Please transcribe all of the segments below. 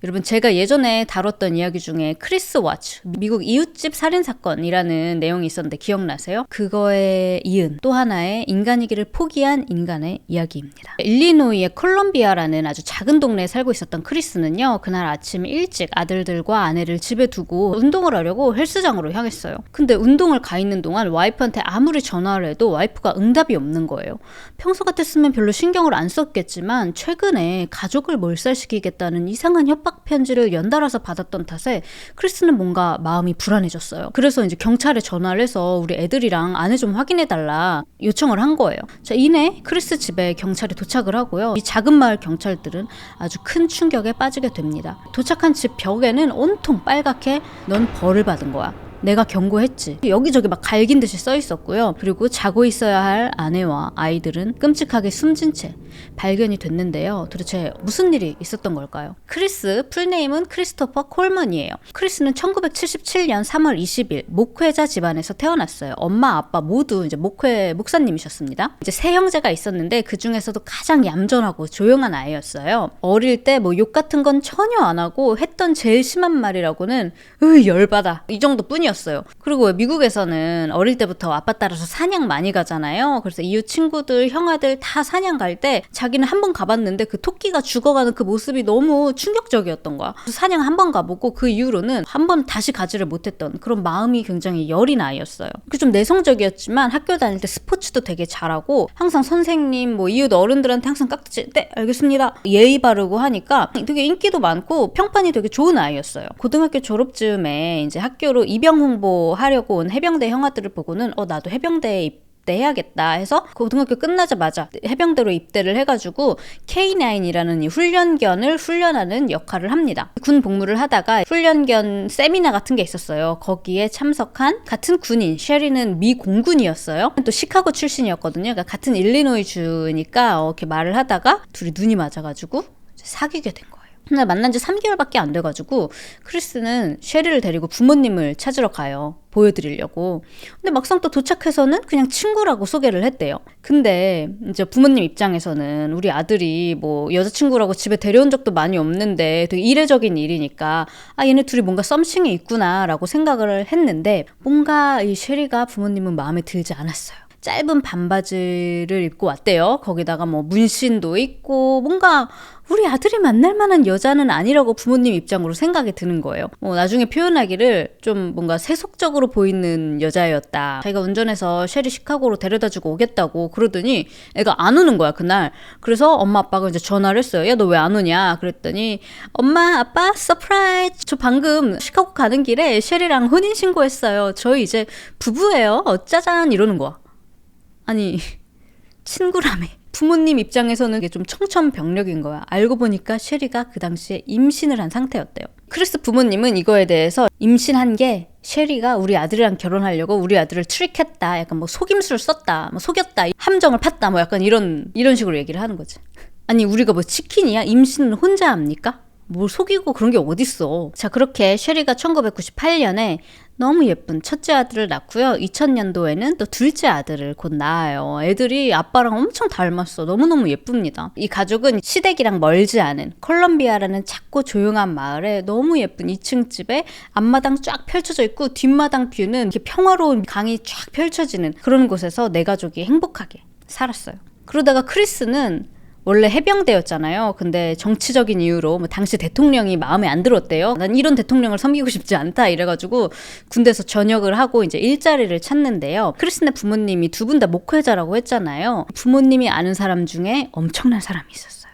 여러분, 제가 예전에 다뤘던 이야기 중에 크리스 와츠, 미국 이웃집 살인사건이라는 내용이 있었는데 기억나세요? 그거에 이은 또 하나의 인간이기를 포기한 인간의 이야기입니다. 일리노이의 콜럼비아라는 아주 작은 동네에 살고 있었던 크리스는요, 그날 아침 일찍 아들들과 아내를 집에 두고 운동을 하려고 헬스장으로 향했어요. 근데 운동을 가 있는 동안 와이프한테 아무리 전화를 해도 와이프가 응답이 없는 거예요. 평소 같았으면 별로 신경을 안 썼겠지만 최근에 가족을 몰살시키겠다는 이상한 협박 편지를 연달아서 받았던 탓에 크리스는 뭔가 마음이 불안해졌어요. 그래서 이제 경찰에 전화를 해서 우리 애들이랑 아내 좀 확인해달라 요청을 한 거예요. 자, 이내 크리스 집에 경찰이 도착을 하고요. 이 작은 마을 경찰들은 아주 큰 충격에 빠지게 됩니다. 도착한 집 벽에는 온통 빨갛게 넌 벌을 받은 거야. 내가 경고했지. 여기저기 막 갈긴 듯이 써 있었고요. 그리고 자고 있어야 할 아내와 아이들은 끔찍하게 숨진 채 발견이 됐는데요. 도대체 무슨 일이 있었던 걸까요? 크리스, 풀네임은 크리스토퍼 콜먼이에요. 크리스는 1977년 3월 20일 목회자 집안에서 태어났어요. 엄마, 아빠 모두 이제 목사님이셨습니다. 이제 세 형제가 있었는데 그 중에서도 가장 얌전하고 조용한 아이였어요. 어릴 때 뭐 욕 같은 건 전혀 안 하고 했던 제일 심한 말이라고는 열받아. 이 정도뿐이었어요. 그리고 미국에서는 어릴 때부터 아빠 따라서 사냥 많이 가잖아요. 그래서 이웃 친구들, 형아들 다 사냥 갈 때 자기는 한 번 가봤는데 그 토끼가 죽어가는 그 모습이 너무 충격적이었던 거야. 사냥 한 번 가보고 그 이후로는 한 번 다시 가지를 못했던 그런 마음이 굉장히 여린 아이였어요. 좀 내성적이었지만 학교 다닐 때 스포츠도 되게 잘하고 항상 선생님, 뭐 이웃 어른들한테 항상 깍지 네 알겠습니다 예의 바르고 하니까 되게 인기도 많고 평판이 되게 좋은 아이였어요. 고등학교 졸업쯤에 이제 학교로 입영 홍보하려고 온 해병대 형아들을 보고는 나도 해병대에 해야겠다 해서 고등학교 끝나자마자 해병대로 입대를 해가지고 K9이라는 이 훈련견을 훈련하는 역할을 합니다. 군 복무를 하다가 훈련견 세미나 같은 게 있었어요. 거기에 참석한 같은 군인, 셰리는 미 공군이었어요. 또 시카고 출신이었거든요. 그러니까 같은 일리노이 주니까 이렇게 말을 하다가 둘이 눈이 맞아가지고 사귀게 된 거예요. 근데 만난 지 3개월밖에 안 돼가지고 크리스는 셰리를 데리고 부모님을 찾으러 가요. 보여드리려고. 근데 막상 또 도착해서는 그냥 친구라고 소개를 했대요. 근데 이제 부모님 입장에서는 우리 아들이 뭐 여자친구라고 집에 데려온 적도 많이 없는데 되게 이례적인 일이니까 얘네 둘이 뭔가 썸씽이 있구나 라고 생각을 했는데 뭔가 이 셰리가 부모님은 마음에 들지 않았어요. 짧은 반바지를 입고 왔대요. 거기다가 뭐 문신도 있고 뭔가 우리 아들이 만날 만한 여자는 아니라고 부모님 입장으로 생각이 드는 거예요. 나중에 표현하기를 좀 뭔가 세속적으로 보이는 여자였다. 자기가 운전해서 셰리 시카고로 데려다주고 오겠다고 그러더니 애가 안 오는 거야 그날. 그래서 엄마 아빠가 이제 전화를 했어요. 야, 너 왜 안 오냐? 그랬더니 엄마 아빠 서프라이즈. 저 방금 시카고 가는 길에 셰리랑 혼인신고했어요. 저희 이제 부부예요. 짜잔 이러는 거야. 아니 친구라며. 부모님 입장에서는 이게 좀 청천벽력인 거야. 알고 보니까 셰리가 그 당시에 임신을 한 상태였대요. 크리스 부모님은 이거에 대해서 임신한 게 셰리가 우리 아들이랑 결혼하려고 우리 아들을 트릭했다. 약간 뭐 속임수를 썼다. 뭐 속였다. 함정을 팠다. 뭐 약간 이런 식으로 얘기를 하는 거지. 아니 우리가 뭐 치킨이야? 임신을 혼자 합니까? 뭘 속이고 그런 게 어딨어. 자, 그렇게 셰리가 1998년에 너무 예쁜 첫째 아들을 낳고요. 2000년도에는 또 둘째 아들을 곧 낳아요. 애들이 아빠랑 엄청 닮았어. 너무너무 예쁩니다. 이 가족은 시댁이랑 멀지 않은 콜럼비아라는 작고 조용한 마을에 너무 예쁜 2층 집에 앞마당 쫙 펼쳐져 있고 뒷마당 뷰는 이렇게 평화로운 강이 쫙 펼쳐지는 그런 곳에서 내 가족이 행복하게 살았어요. 그러다가 크리스는 원래 해병대였잖아요. 근데 정치적인 이유로 뭐 당시 대통령이 마음에 안 들었대요. 난 이런 대통령을 섬기고 싶지 않다 이래가지고 군대에서 전역을 하고 이제 일자리를 찾는데요. 크리스네 부모님이 두 분 다 목회자라고 했잖아요. 부모님이 아는 사람 중에 엄청난 사람이 있었어요.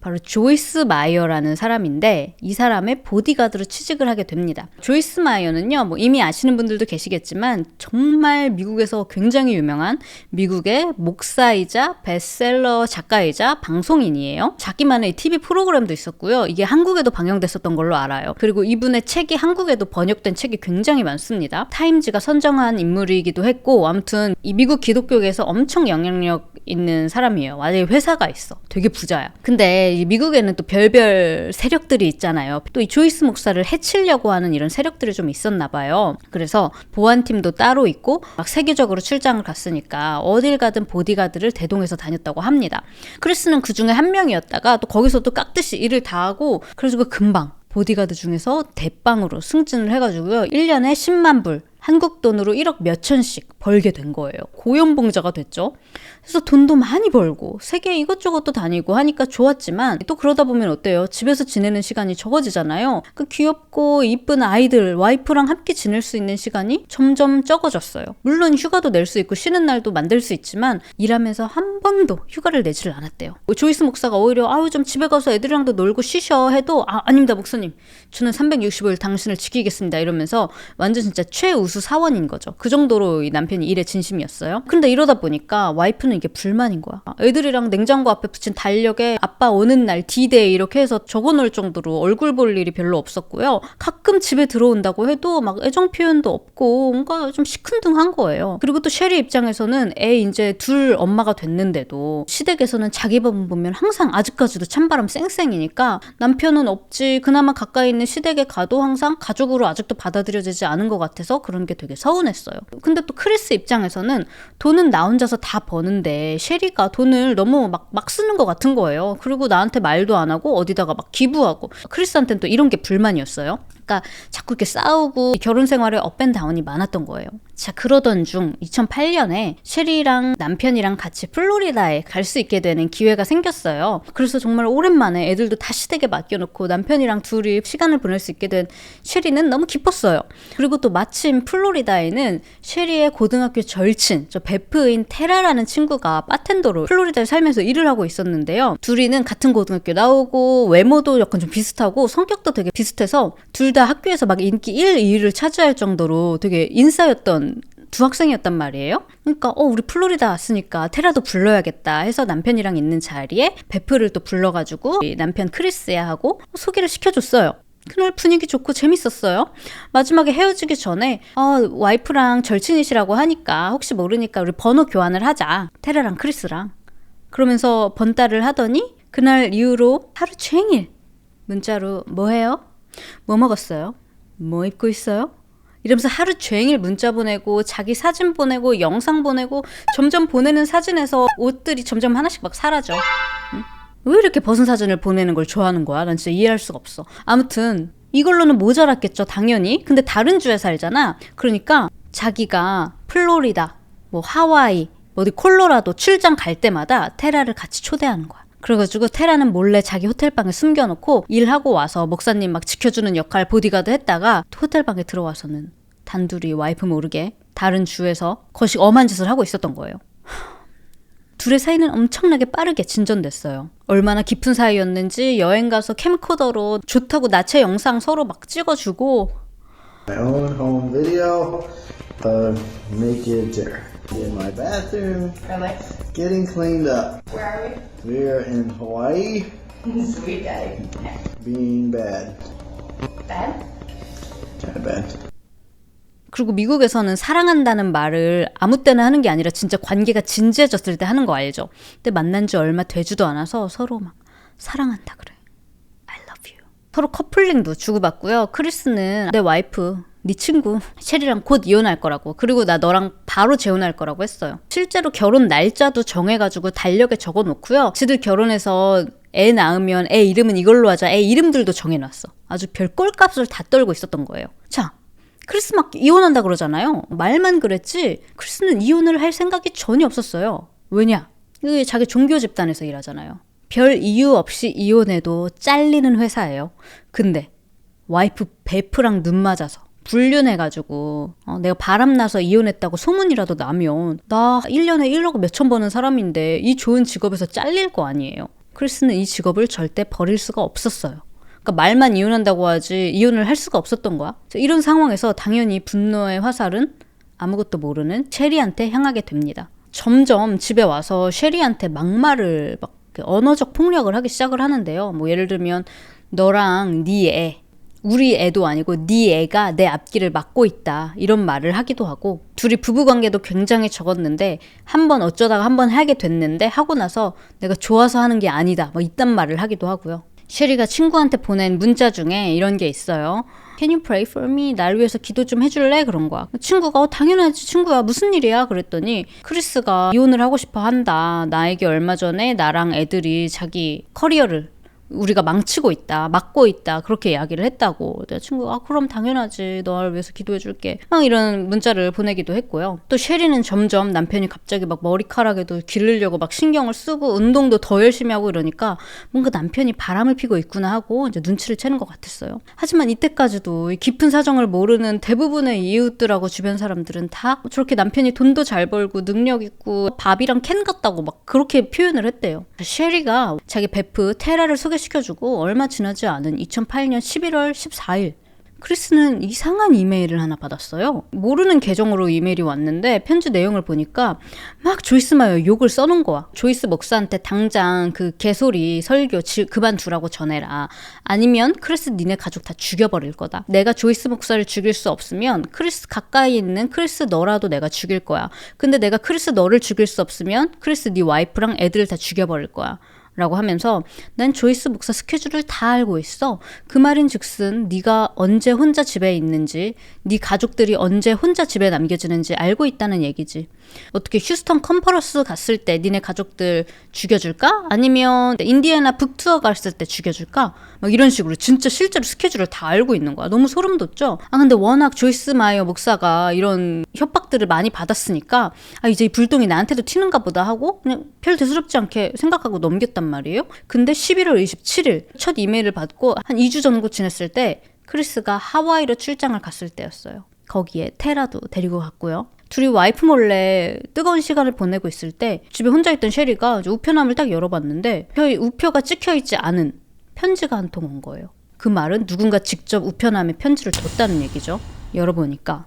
바로 조이스 마이어라는 사람인데 이 사람의 보디가드로 취직을 하게 됩니다. 조이스 마이어는요, 뭐 이미 아시는 분들도 계시겠지만 정말 미국에서 굉장히 유명한 미국의 목사이자 베스트셀러 작가이자 방송인이에요. 자기만의 TV 프로그램도 있었고요. 이게 한국에도 방영됐었던 걸로 알아요. 그리고 이분의 책이 한국에도 번역된 책이 굉장히 많습니다. 타임즈가 선정한 인물이기도 했고 아무튼 이 미국 기독교계에서 엄청 영향력 있는 사람이에요. 아예 회사가 있어. 되게 부자야. 근데 이 미국에는 또 별별 세력들이 있잖아요. 또 이 조이스 목사를 해치려고 하는 이런 세력들이 좀 있었나 봐요. 그래서 보안팀도 따로 있고 막 세계적으로 출장을 갔으니까 어딜 가든 보디가드를 대동해서 다녔다고 합니다. 크리스는 그 중에 한 명이었다가 또 거기서 또 깍듯이 일을 다 하고 그래가지고 금방 보디가드 중에서 대빵으로 승진을 해가지고요. 1년에 10만 불, 한국 돈으로 1억 몇천씩 벌게 된 거예요. 고연봉자가 됐죠. 그래서 돈도 많이 벌고 세계 이것저것도 다니고 하니까 좋았지만 또 그러다 보면 어때요? 집에서 지내는 시간이 적어지잖아요. 그 귀엽고 이쁜 아이들, 와이프랑 함께 지낼 수 있는 시간이 점점 적어졌어요. 물론 휴가도 낼 수 있고 쉬는 날도 만들 수 있지만 일하면서 한 번도 휴가를 내지를 않았대요. 조이스 목사가 오히려 아유 좀 집에 가서 애들이랑도 놀고 쉬셔 해도 아닙니다 목사님. 저는 365일 당신을 지키겠습니다. 이러면서 완전 진짜 최우수 사원인 거죠. 그 정도로 이 남편이 일에 진심이었어요. 근데 이러다 보니까 와이프는 이게 불만인 거야. 애들이랑 냉장고 앞에 붙인 달력에 아빠 오는 날 D-Day 이렇게 해서 적어놓을 정도로 얼굴 볼 일이 별로 없었고요. 가끔 집에 들어온다고 해도 막 애정 표현도 없고 뭔가 좀 시큰둥한 거예요. 그리고 또 셰리 입장에서는 애 이제 둘 엄마가 됐는데도 시댁에서는 자기 밥 보면 항상 아직까지도 찬바람 쌩쌩이니까 남편은 없지 그나마 가까이 있는 시댁에 가도 항상 가족으로 아직도 받아들여지지 않은 것 같아서 그런 게 되게 서운했어요. 근데 또 크리스 입장에서는 돈은 나 혼자서 다 버는데 셰리가 돈을 너무 막 쓰는 것 같은 거예요. 그리고 나한테 말도 안 하고 어디다가 막 기부하고 크리스한테는 또 이런 게 불만이었어요. 그러니까 자꾸 이렇게 싸우고 결혼 생활에 업앤다운이 많았던 거예요. 자, 그러던 중 2008년에 셰리랑 남편이랑 같이 플로리다에 갈 수 있게 되는 기회가 생겼어요. 그래서 정말 오랜만에 애들도 다 시댁에 맡겨놓고 남편이랑 둘이 시간을 보낼 수 있게 된 셰리는 너무 기뻤어요. 그리고 또 마침 플로리다에는 셰리의 고등학교 절친, 저 베프인 테라라는 친구가 바텐더로 플로리다에 살면서 일을 하고 있었는데요. 둘이는 같은 고등학교 나오고 외모도 약간 좀 비슷하고 성격도 되게 비슷해서 둘 다 학교에서 막 인기 1, 2위를 차지할 정도로 되게 인싸였던 두 학생이었단 말이에요. 그러니까 우리 플로리다 왔으니까 테라도 불러야겠다 해서 남편이랑 있는 자리에 베프를 또 불러가지고 남편 크리스야 하고 소개를 시켜줬어요. 그날 분위기 좋고 재밌었어요. 마지막에 헤어지기 전에 와이프랑 절친이시라고 하니까 혹시 모르니까 우리 번호 교환을 하자. 테라랑 크리스랑. 그러면서 번따를 하더니 그날 이후로 하루 종일 문자로 뭐 해요? 뭐 먹었어요? 뭐 입고 있어요? 이러면서 하루 종일 문자 보내고 자기 사진 보내고 영상 보내고 점점 보내는 사진에서 옷들이 점점 하나씩 막 사라져. 응? 왜 이렇게 벗은 사진을 보내는 걸 좋아하는 거야? 난 진짜 이해할 수가 없어. 아무튼 이걸로는 모자랐겠죠 당연히. 근데 다른 주에 살잖아. 그러니까 자기가 플로리다, 뭐 하와이, 어디 콜로라도 출장 갈 때마다 테라를 같이 초대하는 거야. 그래가지고 테라는 몰래 자기 호텔방에 숨겨놓고 일하고 와서 목사님 막 지켜주는 역할 보디가드 했다가 호텔방에 들어와서는 단둘이 와이프 모르게 다른 주에서 거식 엄한 짓을 하고 있었던 거예요. 둘의 사이는 엄청나게 빠르게 진전됐어요. 얼마나 깊은 사이였는지 여행 가서 캠코더로 좋다고 나체 영상 서로 막 찍어주고 My own home video of naked Jer in my bathroom Really? getting cleaned up. Where are we? We're in Hawaii Sweet daddy. being bad. Bad? Kinda bad. 그리고 미국에서는 사랑한다는 말을 아무 때나 하는 게 아니라 진짜 관계가 진지해졌을 때 하는 거 알죠? 근데 만난 지 얼마 되지도 않아서 서로 막 사랑한다 그래. I love you. 서로 커플링도 주고받고요. 크리스는 내 와이프, 네 친구 셰리랑 곧 이혼할 거라고. 그리고 나 너랑 바로 재혼할 거라고 했어요. 실제로 결혼 날짜도 정해가지고 달력에 적어놓고요. 지들 결혼해서 애 낳으면 애 이름은 이걸로 하자. 애 이름들도 정해놨어. 아주 별 꼴값을 다 떨고 있었던 거예요. 자, 크리스 막 이혼한다 그러잖아요. 말만 그랬지 크리스는 이혼을 할 생각이 전혀 없었어요. 왜냐? 자기 종교 집단에서 일하잖아요. 별 이유 없이 이혼해도 잘리는 회사예요. 근데 와이프 베프랑 눈 맞아서 불륜해가지고 내가 바람나서 이혼했다고 소문이라도 나면 나 1년에 1억 몇천 버는 사람인데 이 좋은 직업에서 잘릴 거 아니에요. 크리스는 이 직업을 절대 버릴 수가 없었어요. 그러니까 말만 이혼한다고 하지 이혼을 할 수가 없었던 거야. 이런 상황에서 당연히 분노의 화살은 아무것도 모르는 셰리한테 향하게 됩니다. 점점 집에 와서 셰리한테 막말을 막 언어적 폭력을 하기 시작을 하는데요. 뭐 예를 들면 너랑 네 애 우리 애도 아니고 네 애가 내 앞길을 막고 있다 이런 말을 하기도 하고 둘이 부부관계도 굉장히 적었는데 한번 어쩌다가 한번 하게 됐는데 하고 나서 내가 좋아서 하는 게 아니다 뭐 이딴 말을 하기도 하고요. 셰리가 친구한테 보낸 문자 중에 이런 게 있어요. Can you pray for me? 날 위해서 기도 좀 해줄래? 그런 거야. 친구가 당연하지 친구야 무슨 일이야? 그랬더니 크리스가 이혼을 하고 싶어 한다. 나에게 얼마 전에 나랑 애들이 자기 커리어를 우리가 망치고 있다, 막고 있다 그렇게 이야기를 했다고. 내가 친구가 그럼 당연하지 널 위해서 기도해줄게 막 이런 문자를 보내기도 했고요. 또 셰리는 점점 남편이 갑자기 막 머리카락에도 기르려고 막 신경을 쓰고 운동도 더 열심히 하고 이러니까 뭔가 남편이 바람을 피고 있구나 하고 이제 눈치를 채는 것 같았어요. 하지만 이때까지도 이 깊은 사정을 모르는 대부분의 이웃들하고 주변 사람들은 다 저렇게 남편이 돈도 잘 벌고 능력 있고 밥이랑 캔 같다고 막 그렇게 표현을 했대요. 셰리가 자기 베프 테라를 소개시켜주고 얼마 지나지 않은 2008년 11월 14일 크리스는 이상한 이메일을 하나 받았어요. 모르는 계정으로 이메일이 왔는데 편지 내용을 보니까 막 조이스 마이어 욕을 써놓은 거야. 조이스 목사한테 당장 그 개소리 설교 그만두라고 전해라. 아니면 크리스 니네 가족 다 죽여버릴 거다. 내가 조이스 목사를 죽일 수 없으면 크리스 가까이 있는 크리스 너라도 내가 죽일 거야. 근데 내가 크리스 너를 죽일 수 없으면 크리스 네 와이프랑 애들을 다 죽여버릴 거야. 라고 하면서 난 조이스 목사 스케줄을 다 알고 있어. 그 말인즉슨 네가 언제 혼자 집에 있는지 네 가족들이 언제 혼자 집에 남겨지는지 알고 있다는 얘기지. 어떻게 휴스턴 컨퍼런스 갔을 때 니네 가족들 죽여줄까? 아니면 인디애나 북투어 갔을 때 죽여줄까? 막 이런 식으로 진짜 실제로 스케줄을 다 알고 있는 거야. 너무 소름 돋죠? 근데 워낙 조이스 마이어 목사가 이런 협박들을 많이 받았으니까 이제 이 불똥이 나한테도 튀는가 보다 하고 그냥 별 대수롭지 않게 생각하고 넘겼단 말이에요. 근데 11월 27일 첫 이메일을 받고 한 2주 정도 지냈을 때 크리스가 하와이로 출장을 갔을 때였어요. 거기에 테라도 데리고 갔고요. 둘이 와이프 몰래 뜨거운 시간을 보내고 있을 때 집에 혼자 있던 셰리가 우편함을 딱 열어봤는데 우표가 찍혀있지 않은 편지가 한 통 온 거예요. 그 말은 누군가 직접 우편함에 편지를 뒀다는 얘기죠. 열어보니까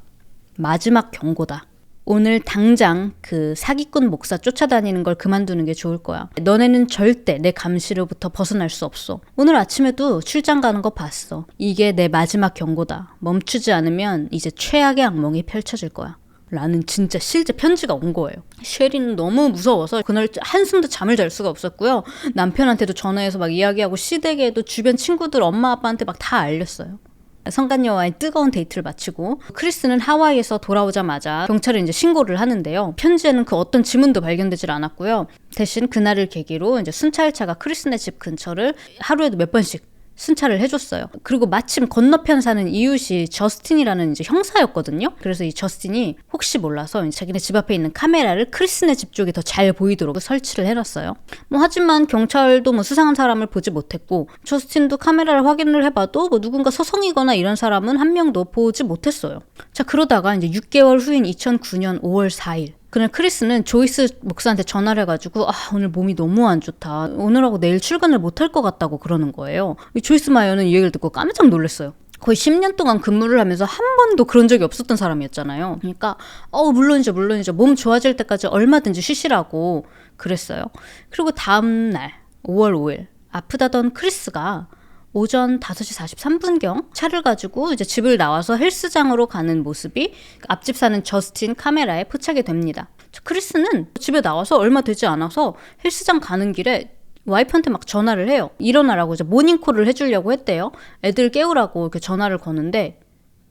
마지막 경고다. 오늘 당장 그 사기꾼 목사 쫓아다니는 걸 그만두는 게 좋을 거야. 너네는 절대 내 감시로부터 벗어날 수 없어. 오늘 아침에도 출장 가는 거 봤어. 이게 내 마지막 경고다. 멈추지 않으면 이제 최악의 악몽이 펼쳐질 거야. 라는 진짜 실제 편지가 온 거예요. 셰리는 너무 무서워서 그날 한숨도 잠을 잘 수가 없었고요. 남편한테도 전화해서 막 이야기하고 시댁에도 주변 친구들 엄마 아빠한테 막 다 알렸어요. 성간녀와의 뜨거운 데이트를 마치고 크리스는 하와이에서 돌아오자마자 경찰에 이제 신고를 하는데요. 편지에는 그 어떤 지문도 발견되질 않았고요. 대신 그날을 계기로 이제 순찰차가 크리스네 집 근처를 하루에도 몇 번씩 순찰을 해줬어요. 그리고 마침 건너편 사는 이웃이 저스틴이라는 이제 형사였거든요. 그래서 이 저스틴이 혹시 몰라서 이제 자기네 집 앞에 있는 카메라를 크리스네 집 쪽이 더 잘 보이도록 설치를 해놨어요. 하지만 경찰도 수상한 사람을 보지 못했고 저스틴도 카메라를 확인을 해봐도 누군가 서성이거나 이런 사람은 한 명도 보지 못했어요. 자, 그러다가 이제 6개월 후인 2009년 5월 4일 그날 크리스는 조이스 목사한테 전화를 해가지고 오늘 몸이 너무 안 좋다. 오늘하고 내일 출근을 못할 것 같다고 그러는 거예요. 조이스 마이어는 이 얘기를 듣고 깜짝 놀랐어요. 거의 10년 동안 근무를 하면서 한 번도 그런 적이 없었던 사람이었잖아요. 그러니까 물론이죠. 몸 좋아질 때까지 얼마든지 쉬시라고 그랬어요. 그리고 다음 날 5월 5일 아프다던 크리스가 오전 5시 43분경 차를 가지고 이제 집을 나와서 헬스장으로 가는 모습이 앞집 사는 저스틴 카메라에 포착이 됩니다. 크리스는 집에 나와서 얼마 되지 않아서 헬스장 가는 길에 와이프한테 막 전화를 해요. 일어나라고 이제 모닝콜을 해주려고 했대요. 애들 깨우라고 이렇게 전화를 거는데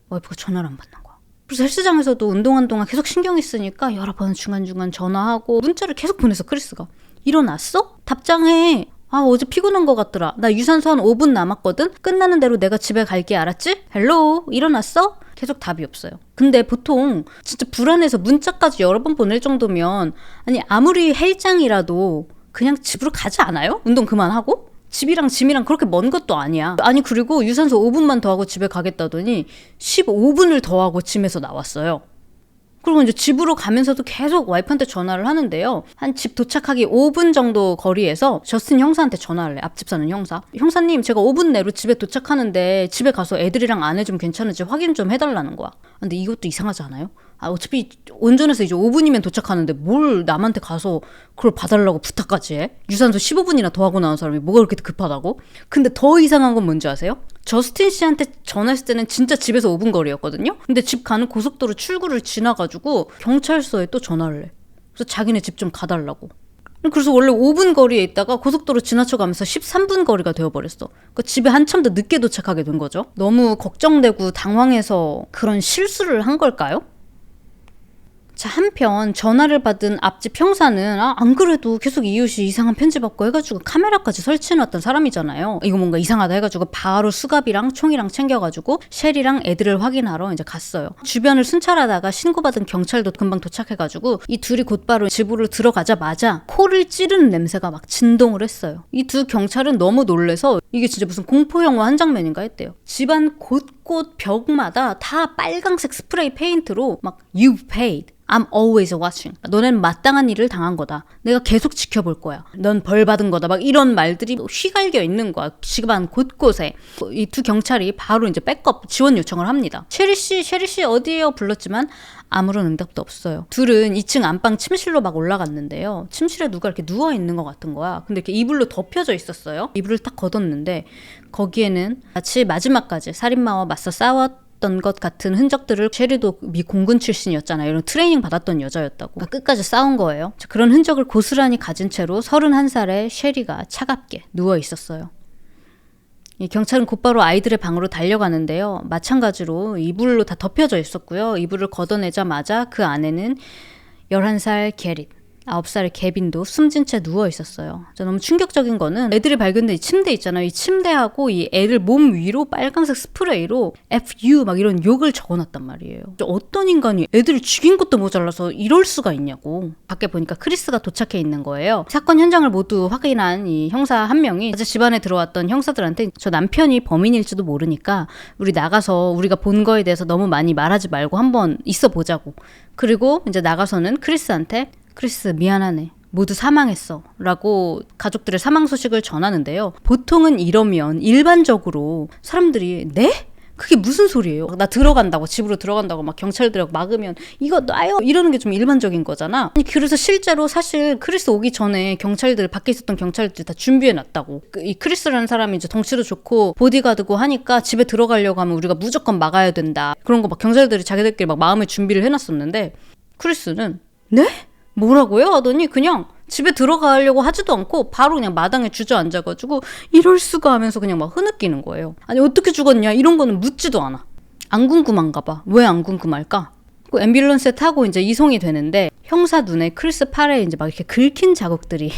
와이프가 전화를 안 받는 거야. 그래서 헬스장에서도 운동한 동안 계속 신경이 쓰니까 여러 번 중간중간 전화하고 문자를 계속 보내서 크리스가 일어났어? 답장해. 어제 피곤한 것 같더라. 나 유산소 한 5분 남았거든? 끝나는 대로 내가 집에 갈게, 알았지? 헬로, 일어났어? 계속 답이 없어요. 근데 보통 진짜 불안해서 문자까지 여러 번 보낼 정도면 아무리 헬장이라도 그냥 집으로 가지 않아요? 운동 그만하고? 집이랑 짐이랑 그렇게 먼 것도 아니야. 그리고 유산소 5분만 더 하고 집에 가겠다더니 15분을 더 하고 짐에서 나왔어요. 그리고 이제 집으로 가면서도 계속 와이프한테 전화를 하는데요. 한 집 도착하기 5분 정도 거리에서 저스틴 형사한테 전화를 해. 앞집 사는 형사. 형사님, 제가 5분 내로 집에 도착하는데 집에 가서 애들이랑 아내 좀 괜찮은지 확인 좀 해달라는 거야. 근데 이것도 이상하지 않아요? 어차피 운전해서 이제 5분이면 도착하는데 뭘 남한테 가서 그걸 봐달라고 부탁까지 해? 유산소 15분이나 더 하고 나온 사람이 뭐가 그렇게 급하다고? 근데 더 이상한 건 뭔지 아세요? 저스틴 씨한테 전화했을 때는 진짜 집에서 5분 거리였거든요? 근데 집 가는 고속도로 출구를 지나가지고 경찰서에 또 전화를 해. 그래서 자기네 집 좀 가달라고. 그래서 원래 5분 거리에 있다가 고속도로 지나쳐가면서 13분 거리가 되어버렸어. 그러니까 집에 한참 더 늦게 도착하게 된 거죠. 너무 걱정되고 당황해서 그런 실수를 한 걸까요? 자, 한편 전화를 받은 앞집 형사는 안 그래도 계속 이웃이 이상한 편지 받고 해가지고 카메라까지 설치해놨던 사람이잖아요. 이거 뭔가 이상하다 해가지고 바로 수갑이랑 총이랑 챙겨가지고 쉘이랑 애들을 확인하러 이제 갔어요. 주변을 순찰하다가 신고받은 경찰도 금방 도착해가지고 이 둘이 곧바로 집으로 들어가자마자 코를 찌르는 냄새가 막 진동을 했어요. 이 두 경찰은 너무 놀래서 이게 진짜 무슨 공포영화 한 장면인가 했대요. 집안 곳곳 벽마다 다 빨강색 스프레이 페인트로 막 You've paid. I'm always watching. 너넨 마땅한 일을 당한 거다. 내가 계속 지켜볼 거야. 넌 벌 받은 거다. 막 이런 말들이 휘갈겨 있는 거야. 집안 곳곳에. 이 두 경찰이 바로 이제 백업 지원 요청을 합니다. 셰리 씨 어디에요? 불렀지만 아무런 응답도 없어요. 둘은 2층 안방 침실로 막 올라갔는데요. 침실에 누가 이렇게 누워 있는 것 같은 거야. 근데 이렇게 이불로 덮여져 있었어요. 이불을 딱 걷었는데 거기에는 마치 마지막까지 살인마와 맞서 싸웠던 것 같은 흔적들을, 셰리도 미 공군 출신이었잖아요. 이런 트레이닝 받았던 여자였다고. 그러니까 끝까지 싸운 거예요. 그런 흔적을 고스란히 가진 채로 31살의 셰리가 차갑게 누워 있었어요. 이 경찰은 곧바로 아이들의 방으로 달려가는데요. 마찬가지로 이불로 다 덮여져 있었고요. 이불을 걷어내자마자 그 안에는 11살 게릿, 9살의 개빈도 숨진 채 누워 있었어요. 너무 충격적인 거는 애들이 발견된 이 침대 있잖아요. 이 침대하고 이 애들 몸 위로 빨간색 스프레이로 FU 막 이런 욕을 적어놨단 말이에요. 어떤 인간이 애들을 죽인 것도 모자라서 이럴 수가 있냐고. 밖에 보니까 크리스가 도착해 있는 거예요. 사건 현장을 모두 확인한 이 형사 한 명이 어제 집안에 들어왔던 형사들한테 저 남편이 범인일지도 모르니까 우리 나가서 우리가 본 거에 대해서 너무 많이 말하지 말고 한번 있어 보자고. 그리고 이제 나가서는 크리스한테 크리스 미안하네. 모두 사망했어. 라고 가족들의 사망 소식을 전하는데요. 보통은 이러면 일반적으로 사람들이 네? 그게 무슨 소리예요? 나 들어간다고, 집으로 들어간다고 막 경찰들하고 막으면 이거 놔요? 이러는 게 좀 일반적인 거잖아. 아니, 그래서 실제로 사실 크리스 오기 전에 경찰들, 밖에 있었던 경찰들이 다 준비해놨다고. 이 크리스라는 사람이 이제 덩치도 좋고 보디가드고 하니까 집에 들어가려고 하면 우리가 무조건 막아야 된다. 그런 거 막 경찰들이 자기들끼리 막 마음의 준비를 해놨었는데 크리스는 네? 뭐라고요? 하더니 그냥 집에 들어가려고 하지도 않고 바로 그냥 마당에 주저앉아가지고 이럴 수가 하면서 그냥 막 흐느끼는 거예요. 아니 어떻게 죽었냐 이런 거는 묻지도 않아. 안 궁금한가 봐. 왜 안 궁금할까? 그 앰뷸런스에 타고 이제 이송이 되는데 형사 눈에 크리스 팔에 이제 막 이렇게 긁힌 자국들이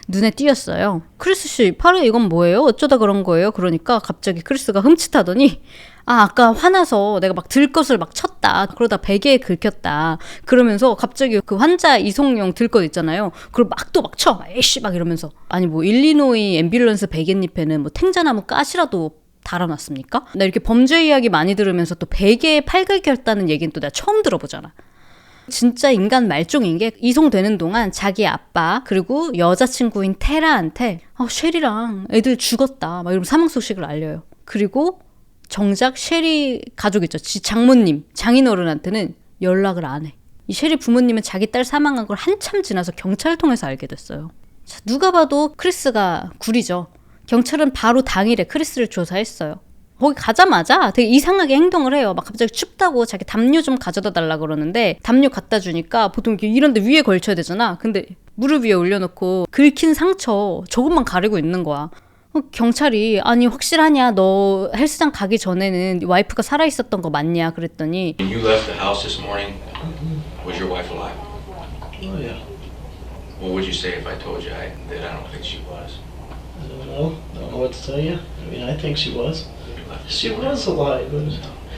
눈에 띄었어요. 크리스 씨 팔에 이건 뭐예요? 어쩌다 그런 거예요? 그러니까 갑자기 크리스가 흠칫하더니 아까 화나서 내가 막 들것을 막 쳤다. 그러다 베개에 긁혔다. 그러면서 갑자기 그 환자 이송용 들것 있잖아요. 그걸 막 또 막 쳐. 에이씨 막 이러면서. 아니 뭐 일리노이 앰뷸런스 베갯잎에는 뭐 탱자나무 가시라도 달아놨습니까? 나 이렇게 범죄 이야기 많이 들으면서 또 베개에 팔 긁혔다는 얘기는 또 내가 처음 들어보잖아. 진짜 인간 말종인 게 이송되는 동안 자기 아빠 그리고 여자친구인 테라한테 셰리랑 애들 죽었다 막 이러면 사망 소식을 알려요. 그리고 정작 셰리 가족 있죠. 장모님, 장인어른한테는 연락을 안 해. 이 셰리 부모님은 자기 딸 사망한 걸 한참 지나서 경찰을 통해서 알게 됐어요. 자, 누가 봐도 크리스가 구리죠. 경찰은 바로 당일에 크리스를 조사했어요. 거기 가자마자 되게 이상하게 행동을 해요. 막 갑자기 춥다고 자기 담요 좀 가져다 달라 그러는데 담요 갖다 주니까 보통 이런 데 위에 걸쳐야 되잖아. 근데 무릎 위에 올려놓고 긁힌 상처 저것만 가리고 있는 거야. 경찰이 아니 확실하냐? 너 헬스장 가기 전에는 와이프가 살아있었던 거 맞냐? 그랬더니 When you left the house this morning, was your wife alive? Oh yeah. What would you say if I told you that I don't think she was? I don't know. Don't know what to tell you. I mean, I think she was. You left this She morning. was alive.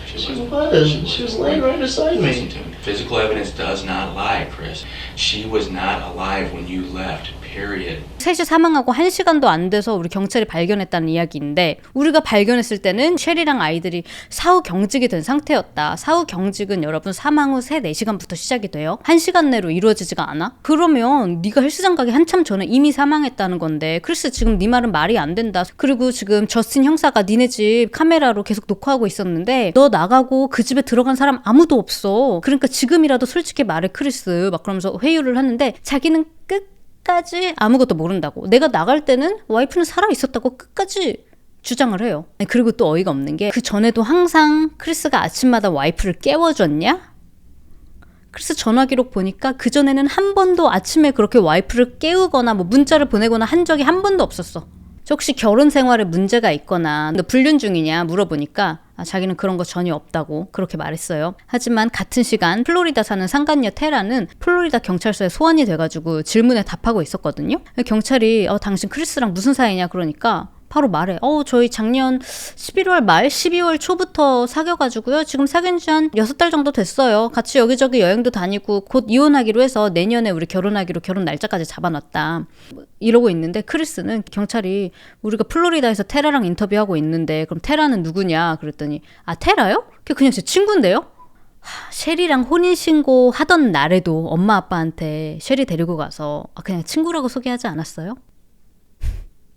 She wasn't. was. She was laying right beside Listen me. to me. Physical evidence does not lie, Chris. She was not alive when you left. period. 셋이 사망하고 1시간도 안 돼서 우리 경찰이 발견했다는 이야기인데 우리가 발견했을 때는 셰리랑 아이들이 사후 경직이 된 상태였다. 사후 경직은 여러분 사망 후 3, 4시간부터 시작이 돼요. 1시간 내로 이루어지지가 않아? 그러면 네가 헬스장 가기 한참 전에 이미 사망했다는 건데 크리스 지금 네 말은 말이 안 된다. 그리고 지금 저스틴 형사가 니네 집 카메라로 계속 녹화하고 있었는데 너 나가고 그 집에 들어간 사람 아무도 없어. 그러니까 지금이라도 솔직히 말해 크리스 막 그러면서 회유를 하는데 자기는 끝까지 아무것도 모른다고. 내가 나갈 때는 와이프는 살아있었다고 끝까지 주장을 해요. 그리고 또 어이가 없는 게 그 전에도 항상 크리스가 아침마다 와이프를 깨워줬냐? 크리스 전화 기록 보니까 그 전에는 한 번도 아침에 그렇게 와이프를 깨우거나 뭐 문자를 보내거나 한 적이 한 번도 없었어. 혹시 결혼 생활에 문제가 있거나 너 불륜 중이냐 물어보니까 자기는 그런 거 전혀 없다고 그렇게 말했어요. 하지만 같은 시간 플로리다 사는 상간녀 테라는 플로리다 경찰서에 소환이 돼가지고 질문에 답하고 있었거든요. 경찰이 당신 크리스랑 무슨 사이냐 그러니까 바로 말해. 저희 작년 11월 말 12월 초부터 사귀어가지고요. 지금 사귄 지 한 6달 정도 됐어요. 같이 여기저기 여행도 다니고 곧 이혼하기로 해서 내년에 우리 결혼하기로 결혼 날짜까지 잡아놨다. 이러고 있는데 크리스는 경찰이 우리가 플로리다에서 테라랑 인터뷰하고 있는데 그럼 테라는 누구냐 그랬더니 테라요? 걔 그냥 제 친구인데요? 셰리랑 혼인신고 하던 날에도 엄마 아빠한테 셰리 데리고 가서 그냥 친구라고 소개하지 않았어요?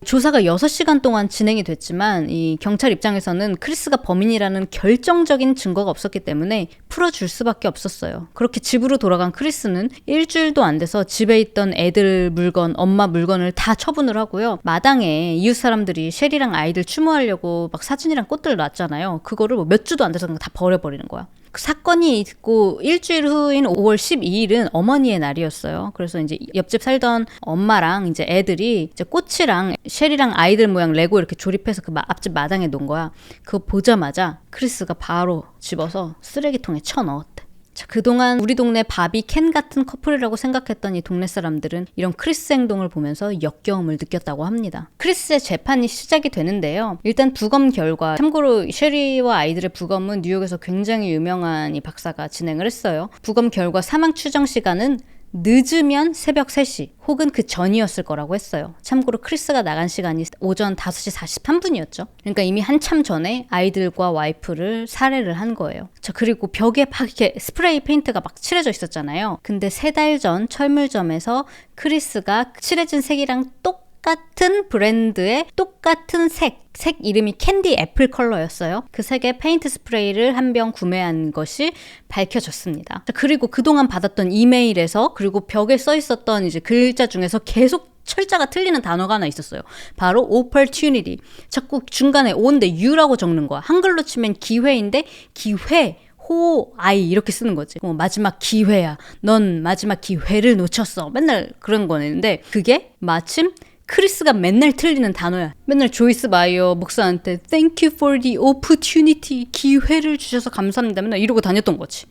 조사가 6시간 동안 진행이 됐지만 이 경찰 입장에서는 크리스가 범인이라는 결정적인 증거가 없었기 때문에 풀어줄 수밖에 없었어요. 그렇게 집으로 돌아간 크리스는 일주일도 안 돼서 집에 있던 애들 물건, 엄마 물건을 다 처분을 하고요. 마당에 이웃 사람들이 셰리랑 아이들 추모하려고 막 사진이랑 꽃들 놨잖아요. 그거를 뭐 몇 주도 안 돼서 그냥 다 버려버리는 거야. 그 사건이 있고 일주일 후인 5월 12일은 어머니의 날이었어요. 그래서 이제 옆집 살던 엄마랑 이제 애들이 이제 꽃이랑 셰리랑 아이들 모양 레고 이렇게 조립해서 그 앞집 마당에 놓은 거야. 그거 보자마자 크리스가 바로 집어서 쓰레기통에 쳐넣었대. 자, 그동안 우리 동네 바비 켄 같은 커플이라고 생각했던 이 동네 사람들은 이런 크리스 행동을 보면서 역겨움을 느꼈다고 합니다. 크리스의 재판이 시작이 되는데요. 일단 부검 결과, 참고로 셰리와 아이들의 부검은 뉴욕에서 굉장히 유명한 이 박사가 진행을 했어요. 부검 결과 사망 추정 시간은 늦으면 새벽 3시 혹은 그 전이었을 거라고 했어요. 참고로 크리스가 나간 시간이 오전 5시 43분이었죠. 그러니까 이미 한참 전에 아이들과 와이프를 살해를 한 거예요. 자, 그리고 벽에 막 이렇게 스프레이 페인트가 막 칠해져 있었잖아요. 근데 3달 전 철물점에서 크리스가 칠해진 색이랑 똑같은 브랜드의 똑같은 색 이름이 캔디 애플 컬러였어요. 그 색의 페인트 스프레이를 한 병 구매한 것이 밝혀졌습니다. 그리고 그동안 받았던 이메일에서 그리고 벽에 써 있었던 이제 글자 중에서 계속 철자가 틀리는 단어가 하나 있었어요. 바로 opportunity. 자꾸 중간에 O인데 U라고 적는 거야. 한글로 치면 기회인데 기회 호아이 이렇게 쓰는 거지. 마지막 기회야. 넌 마지막 기회를 놓쳤어. 맨날 그런 거였는데 그게 마침 크리스가 맨날 틀리는 단어야. 맨날 조이스 마이어 목사한테 Thank you for the opportunity. 기회를 주셔서 감사합니다. 맨날 이러고 다녔던 거지.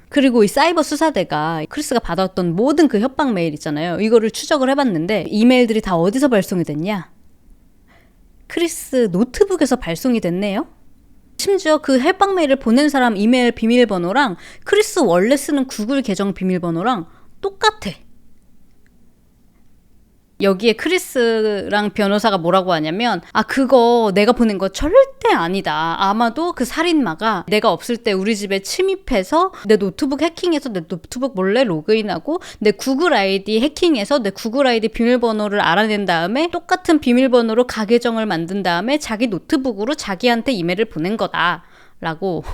그리고 이 사이버 수사대가 크리스가 받았던 모든 그 협박 메일 있잖아요. 이거를 추적을 해봤는데 이메일들이 다 어디서 발송이 됐냐? 크리스 노트북에서 발송이 됐네요. 심지어 그 협박 메일을 보낸 사람 이메일 비밀번호랑 크리스 원래 쓰는 구글 계정 비밀번호랑 똑같아. 여기에 크리스랑 변호사가 뭐라고 하냐면 그거 내가 보낸 거 절대 아니다. 아마도 그 살인마가 내가 없을 때 우리 집에 침입해서 내 노트북 해킹해서 내 노트북 몰래 로그인하고 내 구글 아이디 해킹해서 내 구글 아이디 비밀번호를 알아낸 다음에 똑같은 비밀번호로 가계정을 만든 다음에 자기 노트북으로 자기한테 이메일을 보낸 거다 라고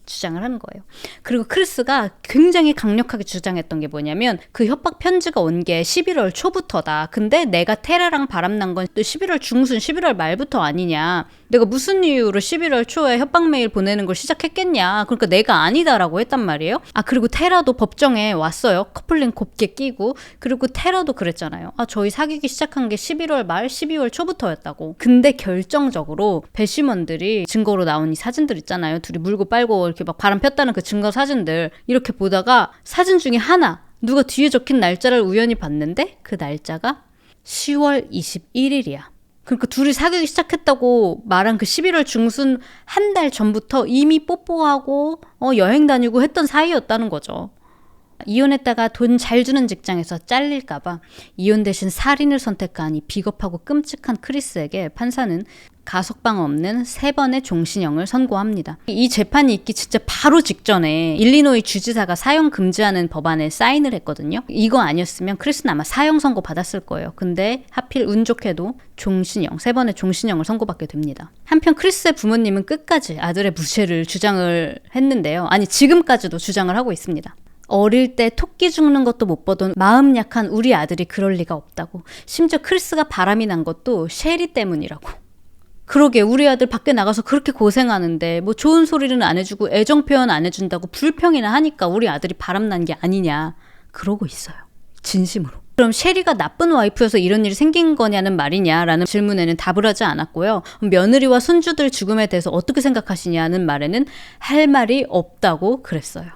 주장을 하는 거예요. 그리고 크리스가 굉장히 강력하게 주장했던 게 뭐냐면 그 협박 편지가 온 게 11월 초부터다. 근데 내가 테라랑 바람난 건 또 11월 중순 11월 말부터 아니냐. 내가 무슨 이유로 11월 초에 협박 메일 보내는 걸 시작했겠냐. 그러니까 내가 아니다라고 했단 말이에요. 그리고 테라도 법정에 왔어요. 커플링 곱게 끼고. 그리고 테라도 그랬잖아요. 저희 사귀기 시작한 게 11월 말 12월 초부터였다고. 근데 결정적으로 배심원들이 증거로 나온 이 사진들 있잖아요. 둘이 물고 빨고 이렇게 막 바람 폈다는 그 증거 사진들 이렇게 보다가 사진 중에 하나 누가 뒤에 적힌 날짜를 우연히 봤는데 그 날짜가 10월 21일이야. 그러니까 둘이 사귀기 시작했다고 말한 그 11월 중순 한 달 전부터 이미 뽀뽀하고 여행 다니고 했던 사이였다는 거죠. 이혼했다가 돈 잘 주는 직장에서 잘릴까봐 이혼 대신 살인을 선택한 이 비겁하고 끔찍한 크리스에게 판사는 가석방 없는 3번의 종신형을 선고합니다. 이 재판이 있기 진짜 바로 직전에 일리노이 주지사가 사형 금지하는 법안에 사인을 했거든요. 이거 아니었으면 크리스는 아마 사형 선고 받았을 거예요. 근데 하필 운 좋게도 종신형, 3번의 종신형을 선고받게 됩니다. 한편 크리스의 부모님은 끝까지 아들의 무죄를 주장을 했는데요. 아니 지금까지도 주장을 하고 있습니다. 어릴 때 토끼 죽는 것도 못 보던 마음 약한 우리 아들이 그럴 리가 없다고. 심지어 크리스가 바람이 난 것도 셰리 때문이라고. 그러게 우리 아들 밖에 나가서 그렇게 고생하는데 뭐 좋은 소리는 안 해주고 애정 표현 안 해준다고 불평이나 하니까 우리 아들이 바람난 게 아니냐 그러고 있어요. 진심으로. 그럼 셰리가 나쁜 와이프여서 이런 일이 생긴 거냐는 말이냐라는 질문에는 답을 하지 않았고요. 며느리와 손주들 죽음에 대해서 어떻게 생각하시냐는 말에는 할 말이 없다고 그랬어요.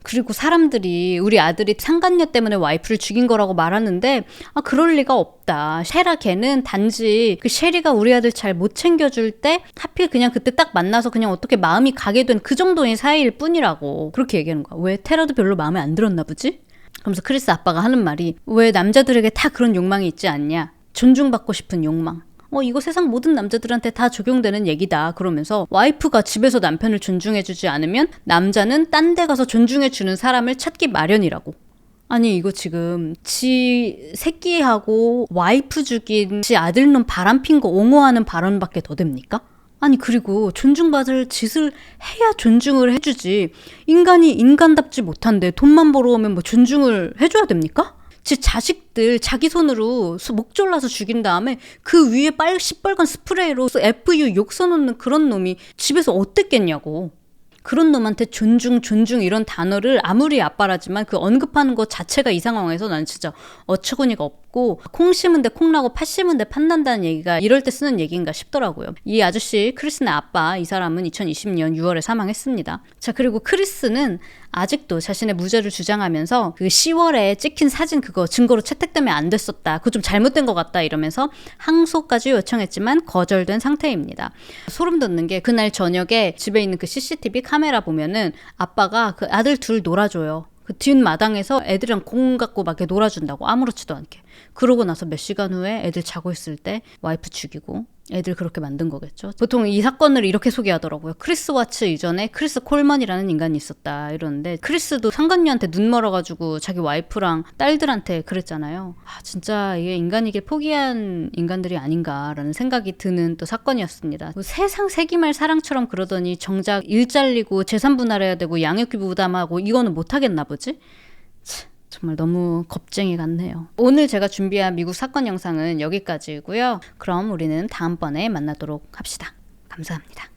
그리고 사람들이 우리 아들이 상간녀 때문에 와이프를 죽인 거라고 말하는데 그럴 리가 없다. 셰라 걔는 단지 그 셰리가 우리 아들 잘 못 챙겨줄 때 하필 그냥 그때 딱 만나서 그냥 어떻게 마음이 가게 된 그 정도의 사이일 뿐이라고 그렇게 얘기하는 거야. 왜 테라도 별로 마음에 안 들었나 보지? 그러면서 크리스 아빠가 하는 말이 왜 남자들에게 다 그런 욕망이 있지 않냐. 존중받고 싶은 욕망. 이거 세상 모든 남자들한테 다 적용되는 얘기다. 그러면서 와이프가 집에서 남편을 존중해주지 않으면 남자는 딴 데 가서 존중해주는 사람을 찾기 마련이라고. 아니 이거 지금 지 새끼하고 와이프 죽인 지 아들놈 바람핀 거 옹호하는 발언밖에 더 됩니까? 아니 그리고 존중받을 짓을 해야 존중을 해주지. 인간이 인간답지 못한데 돈만 벌어오면 뭐 존중을 해줘야 됩니까? 지 자식들 자기 손으로 목 졸라서 죽인 다음에 그 위에 시뻘건 스프레이로 FU 욕 써놓는 그런 놈이 집에서 어땠겠냐고. 그런 놈한테 존중 이런 단어를 아무리 아빠라지만 그 언급하는 것 자체가 이 상황에서 난 진짜 어처구니가 없고 콩 심은 데 콩 나고 팥 심은 데 팥 난다는 얘기가 이럴 때 쓰는 얘기인가 싶더라고요. 이 아저씨 크리스의 아빠 이 사람은 2020년 6월에 사망했습니다. 자 그리고 크리스는 아직도 자신의 무죄를 주장하면서 그 10월에 찍힌 사진 그거 증거로 채택되면 안 됐었다. 그거 좀 잘못된 것 같다 이러면서 항소까지 요청했지만 거절된 상태입니다. 소름 돋는 게 그날 저녁에 집에 있는 그 CCTV 카메라 보면은 아빠가 그 아들 둘 놀아줘요. 그 뒷마당에서 애들이랑 공 갖고 막 이렇게 놀아준다고 아무렇지도 않게. 그러고 나서 몇 시간 후에 애들 자고 있을 때 와이프 죽이고 애들 그렇게 만든 거겠죠. 보통 이 사건을 이렇게 소개하더라고요. 크리스 와츠 이전에 크리스 콜먼이라는 인간이 있었다 이러는데 크리스도 상간녀한테 눈 멀어가지고 자기 와이프랑 딸들한테 그랬잖아요. 진짜 이게 인간이길 포기한 인간들이 아닌가라는 생각이 드는 또 사건이었습니다. 세상 세기말 사랑처럼 그러더니 정작 일 잘리고 재산 분할해야 되고 양육비 부담하고 이거는 못하겠나 보지? 정말 너무 겁쟁이 같네요. 오늘 제가 준비한 미국 사건 영상은 여기까지고요. 그럼 우리는 다음번에 만나도록 합시다. 감사합니다.